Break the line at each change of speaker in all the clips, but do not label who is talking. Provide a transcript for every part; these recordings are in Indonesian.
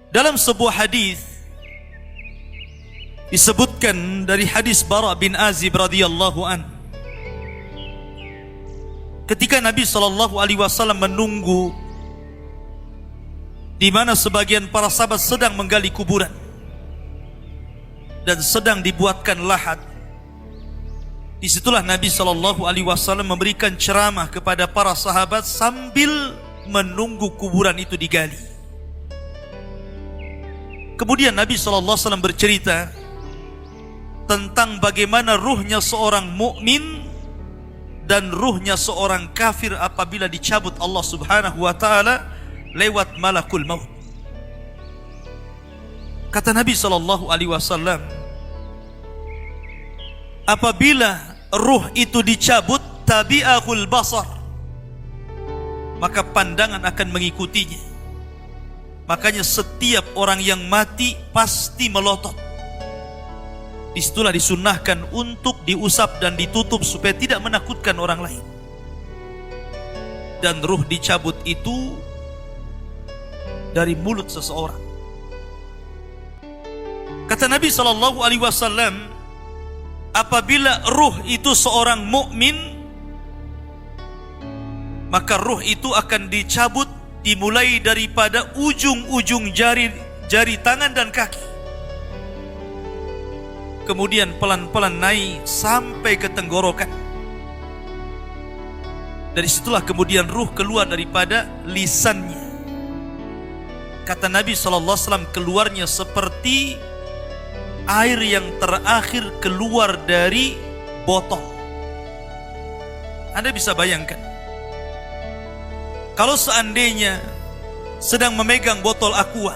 Dalam sebuah hadis disebutkan dari hadis Bara bin Azib radhiyallahu an, ketika Nabi SAW menunggu di mana sebagian para sahabat sedang menggali kuburan dan sedang dibuatkan lahat, disitulah Nabi SAW memberikan ceramah kepada para sahabat sambil menunggu kuburan itu digali. Kemudian Nabi SAW bercerita tentang bagaimana ruhnya seorang mukmin dan ruhnya seorang kafir apabila dicabut Allah Subhanahu wa taala lewat malakul maut. Kata Nabi SAW, apabila ruh itu dicabut, tabi'ahul basar, maka pandangan akan mengikutinya. Makanya setiap orang yang mati pasti melotot. Disitulah disunnahkan untuk diusap dan ditutup supaya tidak menakutkan orang lain. Dan ruh dicabut itu dari mulut seseorang. Kata Nabi SAW, apabila ruh itu seorang mukmin, maka ruh itu akan dicabut dimulai daripada ujung-ujung jari tangan dan kaki, kemudian pelan-pelan naik sampai ke tenggorokan. Dari situlah kemudian ruh keluar daripada lisannya. Kata Nabi SAW, keluarnya seperti air yang terakhir keluar dari botol. Anda bisa bayangkan, kalau seandainya sedang memegang botol aqua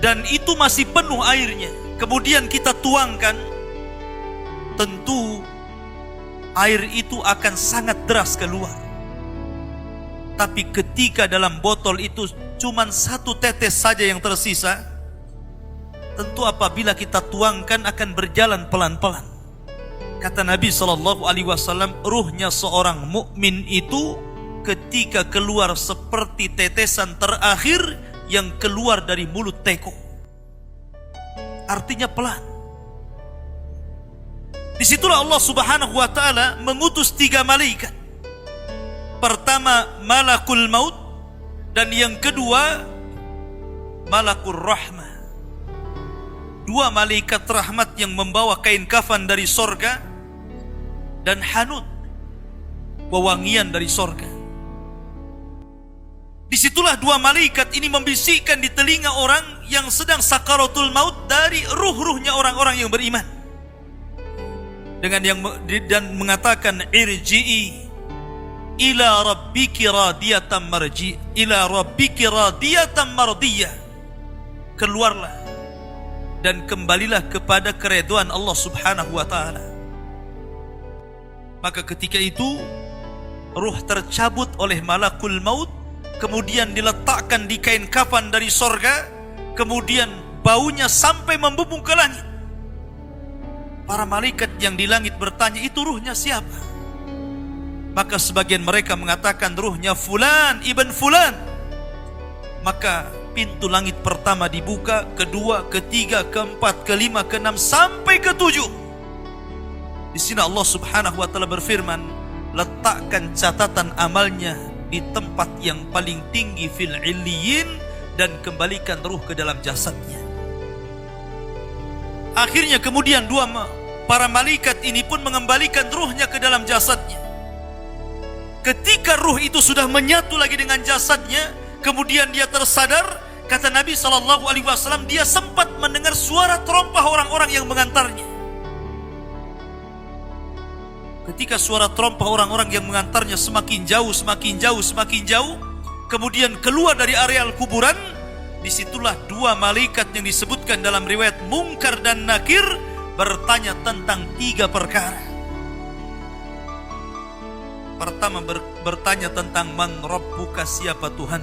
dan itu masih penuh airnya, kemudian kita tuangkan, tentu air itu akan sangat deras keluar. Tapi ketika dalam botol itu cuma satu tetes saja yang tersisa, tentu apabila kita tuangkan akan berjalan pelan-pelan. Kata Nabi SAW, ruhnya seorang mukmin itu ketika keluar seperti tetesan terakhir yang keluar dari mulut teko. Artinya pelan. Disitulah Allah Subhanahu wa taala mengutus 3 malaikat. Pertama malakul maut, dan yang kedua malakul rahmah. 2 malaikat rahmat yang membawa kain kafan dari sorga dan hanut, wewangian dari sorga. Disitulah 2 malaikat ini membisikkan di telinga orang yang sedang sakaratul maut dari ruh-ruhnya orang-orang yang beriman, dan mengatakan, irji'i ila rabbiki radiyatan marji, ila rabbiki radiyatan mardiyah, keluarlah dan kembalilah kepada keridhaan Allah Subhanahu wa taala. Maka ketika itu ruh tercabut oleh malakul maut, kemudian diletakkan di kain kafan dari sorga, kemudian baunya sampai membubung ke langit. Para malaikat yang di langit bertanya, itu ruhnya siapa? Maka sebagian mereka mengatakan ruhnya fulan ibn fulan. Maka pintu langit pertama dibuka, kedua, ketiga, keempat, kelima, keenam, sampai ketujuh. Di sini Allah Subhanahu wa taala berfirman, letakkan catatan amalnya di tempat yang paling tinggi fil illiyin, dan kembalikan ruh ke dalam jasadnya. Akhirnya kemudian para malaikat ini pun mengembalikan ruhnya ke dalam jasadnya. Ketika ruh itu sudah menyatu lagi dengan jasadnya, kemudian dia tersadar. Kata Nabi SAW, dia sempat mendengar suara terompah orang-orang yang mengantarnya. Ketika suara terompah orang-orang yang mengantarnya semakin jauh, semakin jauh, semakin jauh, kemudian keluar dari areal kuburan, disitulah 2 malaikat yang disebutkan dalam riwayat Munkar dan Nakir bertanya tentang 3 perkara. Pertama bertanya tentang man rabbuka, siapa Tuhan.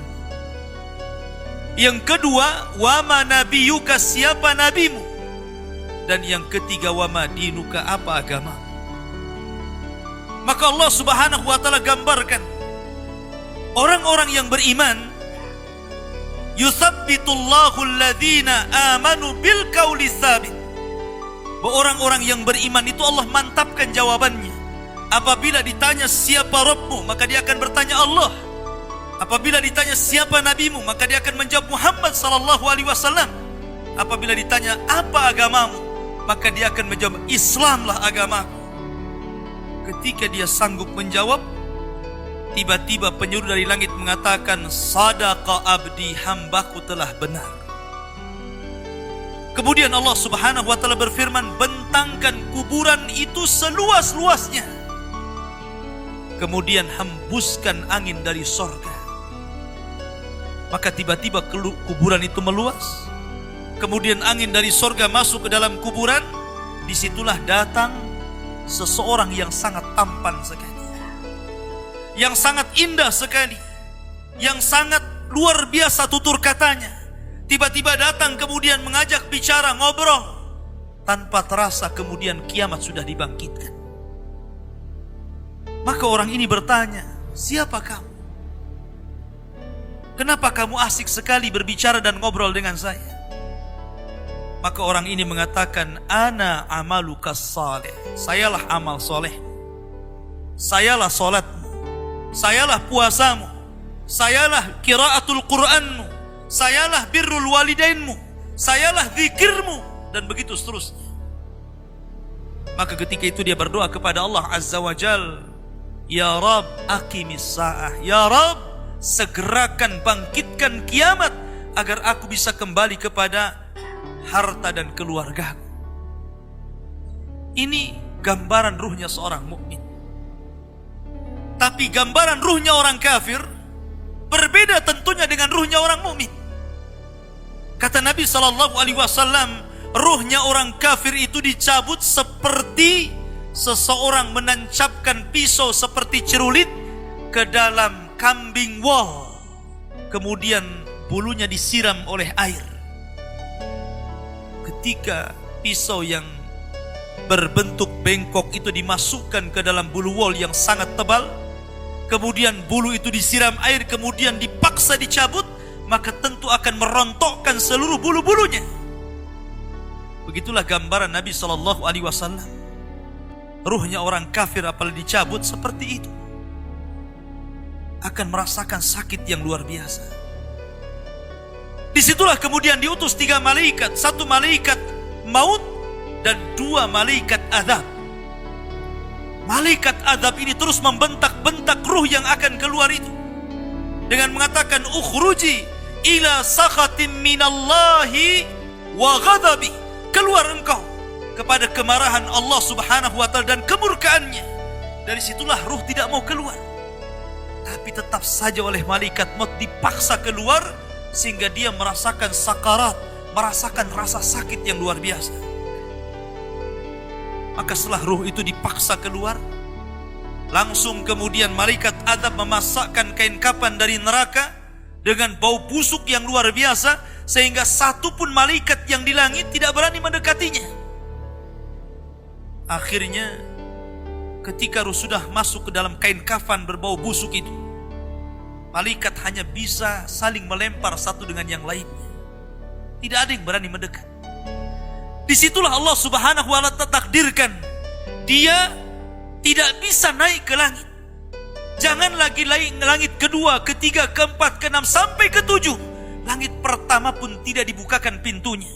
Yang kedua, wa ma nabiyuka, siapa nabimu. Dan yang ketiga, wa ma dinuka, apa agama. Maka Allah Subhanahu wa taala gambarkan orang-orang yang beriman Yuthabbitullahu alladhina amanu bil qawli tsabit. Orang-orang yang beriman itu Allah mantapkan jawabannya. Apabila ditanya siapa Rabbmu, maka dia akan bertanya Allah. Apabila ditanya siapa nabimu, maka dia akan menjawab Muhammad sallallahu alaihi wasallam. Apabila ditanya apa agamamu, maka dia akan menjawab Islamlah agamaku. Ketika dia sanggup menjawab, tiba-tiba penyeru dari langit mengatakan, sadaqa abdi, hambaku telah benar. Kemudian Allah subhanahu wa ta'ala berfirman, bentangkan kuburan itu seluas-luasnya. Kemudian hembuskan angin dari sorga. Maka tiba-tiba kuburan itu meluas. Kemudian angin dari sorga masuk ke dalam kuburan. Disitulah datang seseorang yang sangat tampan sekali, yang sangat indah sekali, yang sangat luar biasa tutur katanya. Tiba-tiba datang kemudian mengajak bicara, ngobrol. Tanpa terasa kemudian kiamat sudah dibangkitkan. Maka orang ini bertanya, siapa kamu? Kenapa kamu asik sekali berbicara dan ngobrol dengan saya? Maka orang ini mengatakan, ana amaluka salih. Sayalah amal soleh. Sayalah solatmu. Sayalah puasamu. Sayalah qiraatul Qur'anmu. Sayalah birrul walidainmu. Sayalah zikirmu. Dan begitu seterusnya. Maka ketika itu dia berdoa kepada Allah Azza wa Jal, ya Rab aqimis sa'ah. Ya Rab, segerakan bangkitkan kiamat agar aku bisa kembali kepada harta dan keluargaku. Ini gambaran ruhnya seorang mukmin. Tapi gambaran ruhnya orang kafir berbeda tentunya dengan ruhnya orang mukmin. Kata Nabi SAW, ruhnya orang kafir itu dicabut seperti seseorang menancapkan pisau seperti cerulit ke dalam kambing wol, kemudian bulunya disiram oleh air. Ketika pisau yang berbentuk bengkok itu dimasukkan ke dalam bulu wol yang sangat tebal, kemudian bulu itu disiram air, kemudian dipaksa dicabut, maka tentu akan merontokkan seluruh bulu-bulunya. Begitulah gambaran Nabi SAW. Ruhnya orang kafir apalagi dicabut seperti itu, akan merasakan sakit yang luar biasa. Disitulah kemudian diutus 3 malaikat, 1 malaikat maut dan 2 malaikat azab. Malaikat azab ini terus membentak-bentak ruh yang akan keluar itu dengan mengatakan, ukhruji ila sakhatim minallahi wa ghadabi. Keluar engkau kepada kemarahan Allah subhanahu wa ta'ala dan kemurkaannya. Dari situlah ruh tidak mau keluar, tapi tetap saja oleh malaikat maut dipaksa keluar, sehingga dia merasakan sakarat, merasakan rasa sakit yang luar biasa. Maka setelah ruh itu dipaksa keluar, langsung kemudian malaikat azab memasakkan kain kafan dari neraka dengan bau busuk yang luar biasa, sehingga satu pun malaikat yang di langit tidak berani mendekatinya. Akhirnya ketika ruh sudah masuk ke dalam kain kafan berbau busuk itu, malaikat hanya bisa saling melempar satu dengan yang lainnya. Tidak ada yang berani mendekat. Disitulah Allah subhanahu wa ta'ala takdirkan dia tidak bisa naik ke langit. Jangan lagi langit kedua, ketiga, keempat, keenam, sampai ketujuh. Langit pertama pun tidak dibukakan pintunya.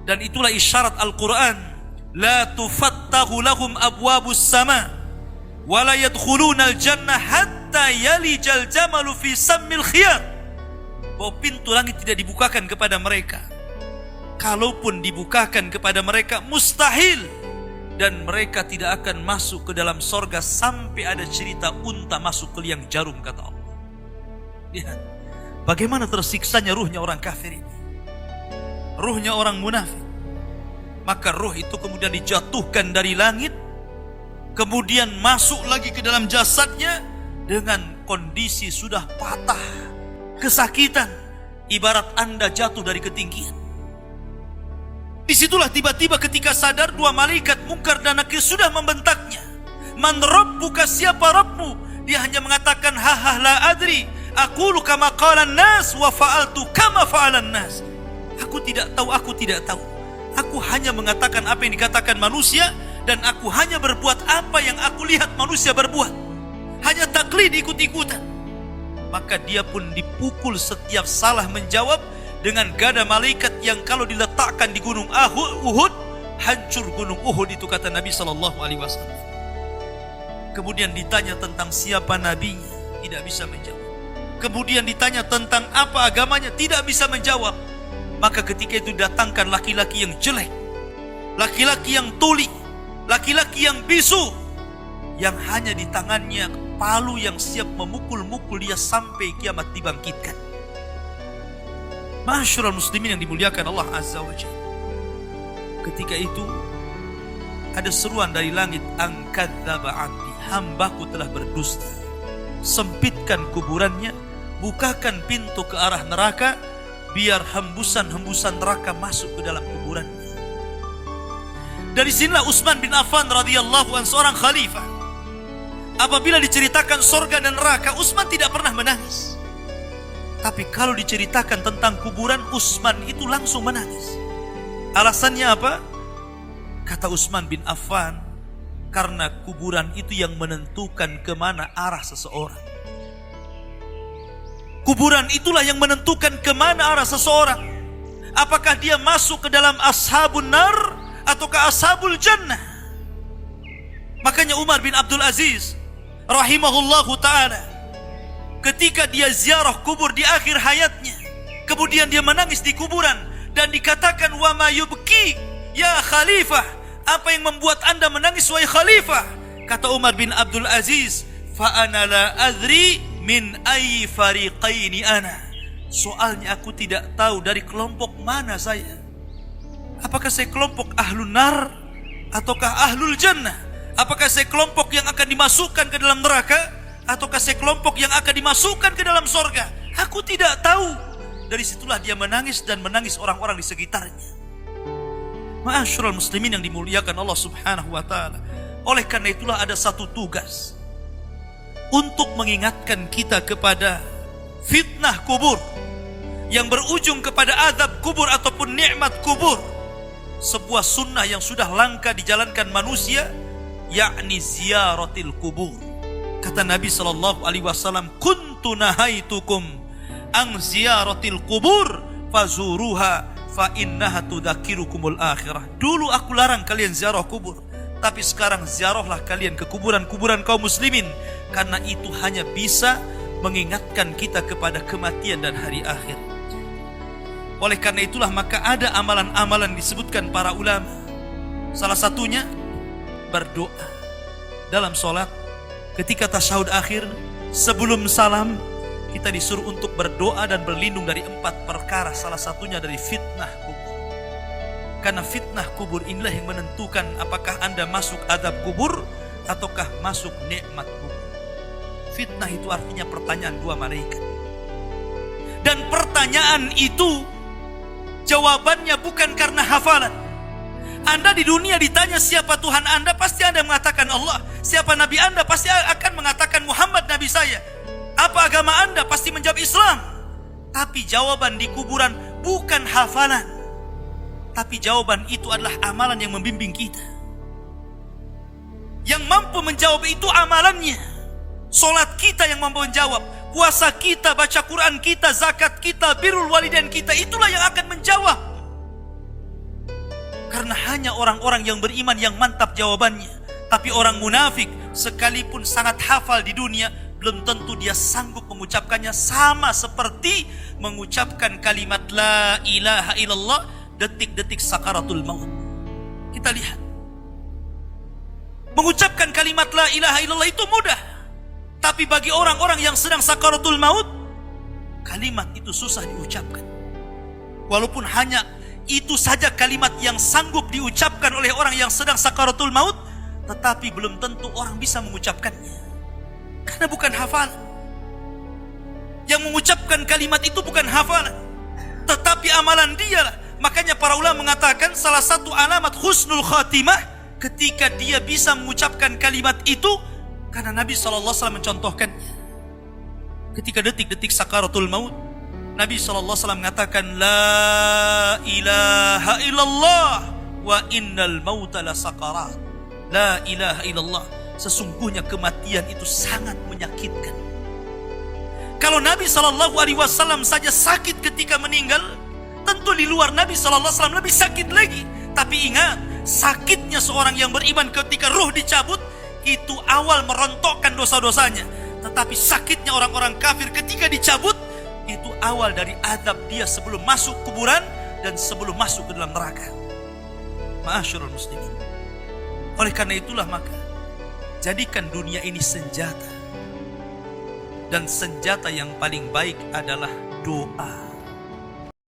Dan itulah isyarat Al-Quran, la tufattahu lahum abwabus sama wa la yadkhuluna al-jannah hatta yalijal jamalu fi sammil khiyat. Bahwa pintu langit tidak dibukakan kepada mereka. Kalaupun dibukakan kepada mereka, mustahil. Dan mereka tidak akan masuk ke dalam sorga sampai ada cerita unta masuk ke liang jarum, kata Allah. Lihat bagaimana tersiksanya ruhnya orang kafir ini, ruhnya orang munafik. Maka ruh itu kemudian dijatuhkan dari langit, kemudian masuk lagi ke dalam jasadnya dengan kondisi sudah patah, kesakitan, ibarat Anda jatuh dari ketinggian. Disitulah tiba-tiba ketika sadar, 2 malaikat Munkar dan Nakir sudah membentaknya. Man rabbuka, siapa Rabbmu? Dia hanya mengatakan, la adri. aqulu kama qala an-nas wa fa'altu kama fa'ala an-nas. Aku tidak tahu. Aku hanya mengatakan apa yang dikatakan manusia, dan aku hanya berbuat apa yang aku lihat manusia berbuat. Hanya taklid, ikut-ikutan. Maka dia pun dipukul setiap salah menjawab dengan gada malaikat yang kalau diletakkan di gunung Uhud, hancur gunung Uhud itu, kata Nabi SAW. Kemudian ditanya tentang siapa nabinya, tidak bisa menjawab. Kemudian ditanya tentang apa agamanya, tidak bisa menjawab. Maka ketika itu datangkan laki-laki yang jelek, laki-laki yang tuli, laki-laki yang bisu, yang hanya di tangannya palu yang siap memukul-mukul dia sampai kiamat dibangkitkan. Ma'asyiral muslimin yang dimuliakan Allah Azza wa Jalla. Ketika itu ada seruan dari langit, angkadzaba 'abdi, hambaku telah berdusta. Sempitkan kuburannya, bukakan pintu ke arah neraka, biar hembusan-hembusan neraka masuk ke dalam kuburannya. Dari sinilah Utsman bin Affan radhiyallahu anhu, seorang khalifah, apabila diceritakan surga dan neraka, Utsman tidak pernah menangis. Tapi kalau diceritakan tentang kuburan, Utsman itu langsung menangis. Alasannya apa? Kata Utsman bin Affan, karena kuburan itu yang menentukan kemana arah seseorang. Kuburan itulah yang menentukan kemana arah seseorang. Apakah dia masuk ke dalam ashabun nar ataukah ashabul jannah. Makanya Umar bin Abdul Aziz rahimahullahu ta'ala, ketika dia ziarah kubur di akhir hayatnya, kemudian dia menangis di kuburan dan dikatakan, wa ma yubki ya khalifah, apa yang membuat anda menangis wahai khalifah? Kata Umar bin Abdul Aziz, fa ana la adri min ayyi fariqaini ana. Soalnya aku tidak tahu dari kelompok mana saya. Apakah saya kelompok ahlun nar ataukah ahlul jannah? Apakah saya kelompok yang akan dimasukkan ke dalam neraka ataukah saya kelompok yang akan dimasukkan ke dalam sorga? Aku tidak tahu. Dari situlah dia menangis dan menangis orang-orang di sekitarnya. Ma'asyiral muslimin yang dimuliakan Allah Subhanahu wa taala. Oleh karena itulah ada satu tugas untuk mengingatkan kita kepada fitnah kubur yang berujung kepada azab kubur ataupun nikmat kubur. Sebuah sunnah yang sudah langka dijalankan manusia, yakni ziyaratil kubur. Kata Nabi SAW, kuntu nahaitukum an ziyaratil kubur fazuruha fa innaha tudzakirukumul akhirah. Dulu aku larang kalian ziarah kubur, tapi sekarang ziarahlah kalian ke kuburan-kuburan kaum muslimin, karena itu hanya bisa mengingatkan kita kepada kematian dan hari akhir. Oleh karena itulah maka ada amalan-amalan disebutkan para ulama. Salah satunya berdoa dalam sholat. Ketika tasyahud akhir, sebelum salam, kita disuruh untuk berdoa dan berlindung dari 4 perkara. Salah satunya dari fitnah kubur. Karena fitnah kubur inilah yang menentukan apakah anda masuk azab kubur ataukah masuk nikmat kubur. Fitnah itu artinya pertanyaan 2 malaikat. Dan pertanyaan itu jawabannya bukan karena hafalan. Anda di dunia ditanya siapa Tuhan Anda, pasti Anda mengatakan Allah. Siapa Nabi Anda, pasti akan mengatakan Muhammad Nabi saya. Apa agama Anda, pasti menjawab Islam. Tapi jawaban di kuburan bukan hafalan, tapi jawaban itu adalah amalan yang membimbing kita. Yang mampu menjawab itu amalannya. Solat kita yang mampu menjawab, puasa kita, baca Quran kita, zakat kita, birrul walidain kita, itulah yang akan menjawab. Karena hanya orang-orang yang beriman yang mantap jawabannya. Tapi orang munafik sekalipun sangat hafal di dunia, belum tentu dia sanggup mengucapkannya, sama seperti mengucapkan kalimat la ilaha illallah detik-detik sakaratul maut. Kita lihat, mengucapkan kalimat la ilaha illallah itu mudah, tapi bagi orang-orang yang sedang sakaratul maut, kalimat itu susah diucapkan. Walaupun hanya itu saja kalimat yang sanggup diucapkan oleh orang yang sedang sakaratul maut, tetapi belum tentu orang bisa mengucapkannya, karena bukan hafalan. Yang mengucapkan kalimat itu bukan hafalan, tetapi amalan dialah. Makanya para ulama mengatakan salah satu alamat husnul khatimah ketika dia bisa mengucapkan kalimat itu, karena Nabi SAW mencontohkannya. ketika detik-detik sakaratul maut, Nabi SAW mengatakan, La ilaha illallah wa innal mauta la sakarat. La ilaha illallah, sesungguhnya kematian itu sangat menyakitkan. Kalau Nabi SAW saja sakit ketika meninggal, tentu di luar Nabi SAW lebih sakit lagi. Tapi ingat, sakitnya seorang yang beriman ketika ruh dicabut, itu awal merontokkan dosa-dosanya. Tetapi sakitnya orang-orang kafir ketika dicabut, itu awal dari azab dia sebelum masuk kuburan dan sebelum masuk ke dalam neraka. Ma'asyiral muslimin. Oleh karena itulah maka jadikan dunia ini senjata. Dan senjata yang paling baik adalah doa.